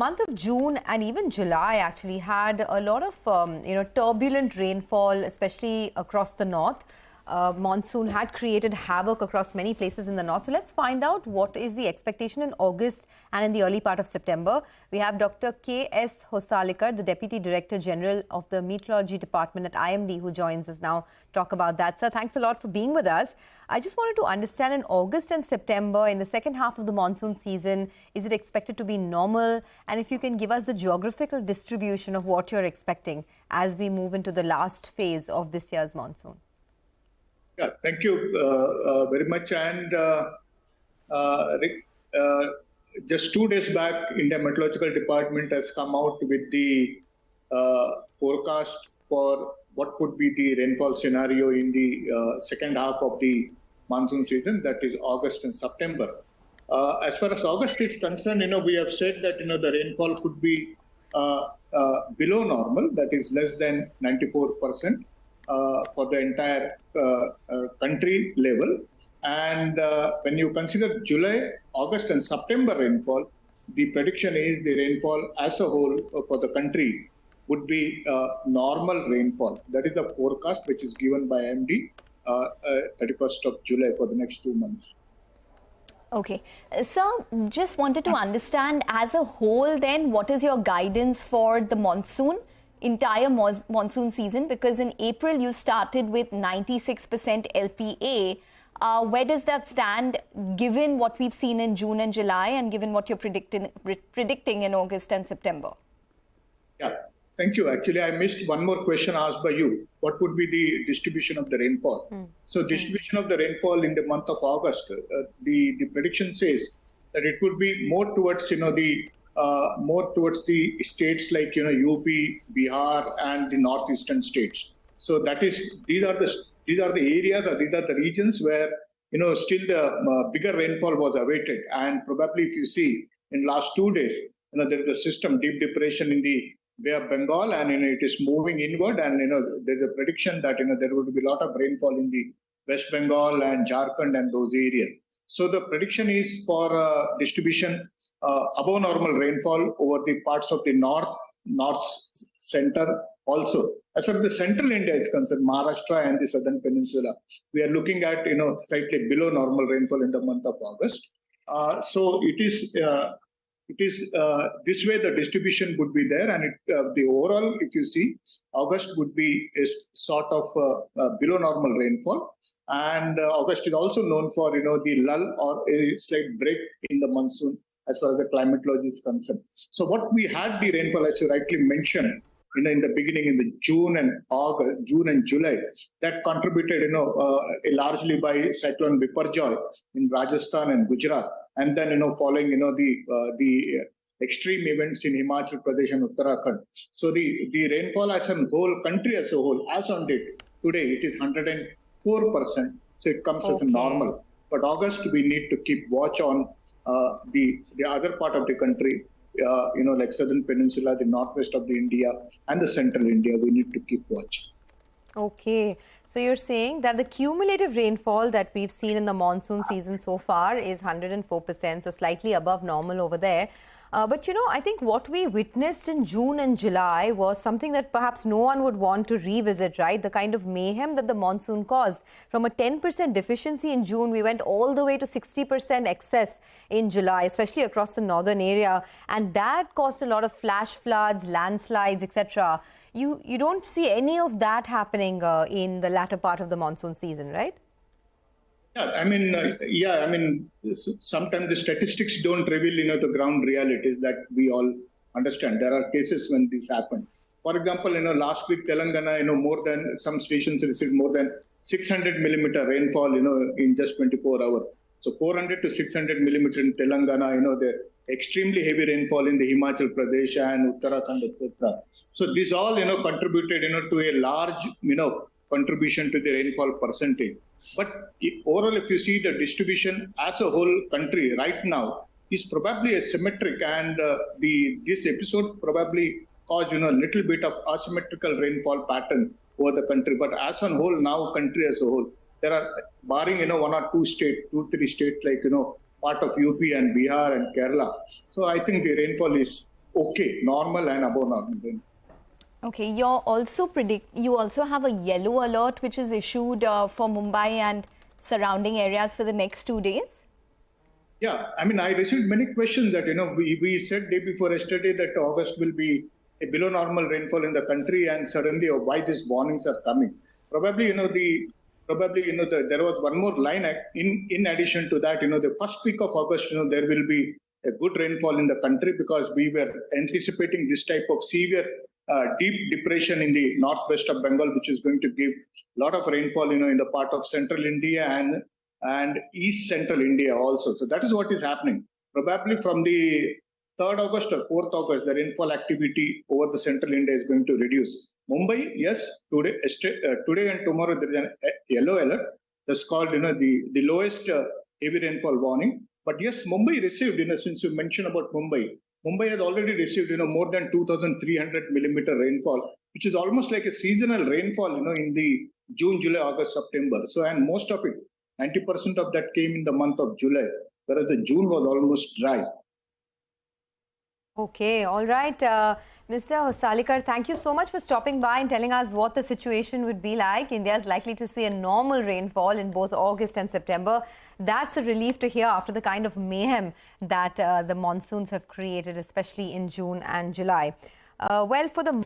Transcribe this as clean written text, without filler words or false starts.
Month of June and even July actually had a lot of turbulent rainfall, especially across the north. Monsoon had created havoc across many places in the north. So let's find out what is the expectation in August and in the early part of September. We have Dr. KS Hosalikar, the Deputy Director General of the Meteorology Department at IMD, who joins us now to talk about that. Sir, thanks a lot for being with us. I just wanted to understand, in August and September, in the second half of the monsoon season, is it expected to be normal? And if you can give us the geographical distribution of what you're expecting as we move into the last phase of this year's monsoon. Yeah, thank you very much. And just 2 days back, India Meteorological Department has come out with the forecast for what could be the rainfall scenario in the second half of the monsoon season, that is August and September. As far as August is concerned, we have said that the rainfall could be below normal, that is less than 94%. For the entire country level. And when you consider July, August and September rainfall, the prediction is the rainfall as a whole for the country would be normal rainfall. That is the forecast which is given by IMD 31st of July for the next 2 months. Okay. So, just wanted to understand as a whole then, what is your guidance for the entire monsoon season, because in April you started with 96% LPA. Where does that stand given what we've seen in June and July and given what you're predicting in August and September? Yeah, thank you. Actually, I missed one more question asked by you. What would be the distribution of the rainfall? So distribution of the rainfall in the month of August, the prediction says that it would be more towards more towards the states like UP, Bihar, and the northeastern states. So that is these are the areas, or these are the regions where still the bigger rainfall was awaited. And probably if you see in last 2 days, there is a system deep depression in the Bay of Bengal, and it is moving inward. And there's a prediction that there would be a lot of rainfall in the West Bengal and Jharkhand and those areas. So the prediction is for distribution above normal rainfall over the parts of the north center also. As far as the central India is concerned, Maharashtra and the southern peninsula, we are looking at slightly below normal rainfall in the month of August. So it is this way the distribution would be there, and the overall, if you see, August would be a sort of below normal rainfall. And August is also known for the lull or a slight break in the monsoon as far as the climatology is concerned. So what we had the rainfall, as you rightly mentioned, in the beginning, in the June and July, that contributed largely by cyclone Biparjoy in Rajasthan and Gujarat, and then following the extreme events in Himachal Pradesh and Uttarakhand. So the rainfall as a whole, country as a whole, as on date today, it is 104%. So it comes as a normal. But August, we need to keep watch on the other part of the country, like southern peninsula, the northwest of the India, and the central India. We need to keep watch. Okay, so you're saying that the cumulative rainfall that we've seen in the monsoon season so far is 104%, so slightly above normal over there. But I think what we witnessed in June and July was something that perhaps no one would want to revisit, right? The kind of mayhem that the monsoon caused. From a 10% deficiency in June, we went all the way to 60% excess in July, especially across the northern area. And that caused a lot of flash floods, landslides, etc. You don't see any of that happening in the latter part of the monsoon season, right? Yeah, sometimes the statistics don't reveal, the ground realities that we all understand. There are cases when this happened. For example, last week, Telangana, more than some stations received more than 600 millimeter rainfall, in just 24 hours. So 400 to 600 millimeter in Telangana, the extremely heavy rainfall in the Himachal Pradesh and Uttarakhand, etc. So this all, contributed, to a large, contribution to the rainfall percentage. But overall, if you see the distribution as a whole country right now is probably asymmetric, and this episode probably caused a little bit of asymmetrical rainfall pattern over the country. But as a whole, now country as a whole, there are barring one or two states, 2-3 states like part of UP and Bihar and Kerala. So I think the rainfall is okay, normal and above normal rain. Okay, you also have a yellow alert which is issued for Mumbai and surrounding areas for the next 2 days. Yeah, I mean, I received many questions that, we said day before yesterday that August will be a below normal rainfall in the country, and suddenly why these warnings are coming. Probably, there was one more line in addition to that, the first week of August, there will be a good rainfall in the country because we were anticipating this type of severe deep depression in the northwest of Bengal, which is going to give a lot of rainfall, in the part of central India and east central India also. So that is what is happening. Probably from the 3rd August or 4th August, the rainfall activity over the central India is going to reduce. Mumbai, yes, today and tomorrow there is a yellow alert. That's called, the lowest heavy rainfall warning. But yes, Mumbai received, since you mentioned about Mumbai has already received, more than 2,300 millimeter rainfall, which is almost like a seasonal rainfall, in the June, July, August, September. So, and most of it, 90% of that came in the month of July, whereas the June was almost dry. Okay, all right. Mr. Hosalikar, thank you so much for stopping by and telling us what the situation would be like. India is likely to see a normal rainfall in both August and September. That's a relief to hear after the kind of mayhem that the monsoons have created, especially in June and July. Well, for the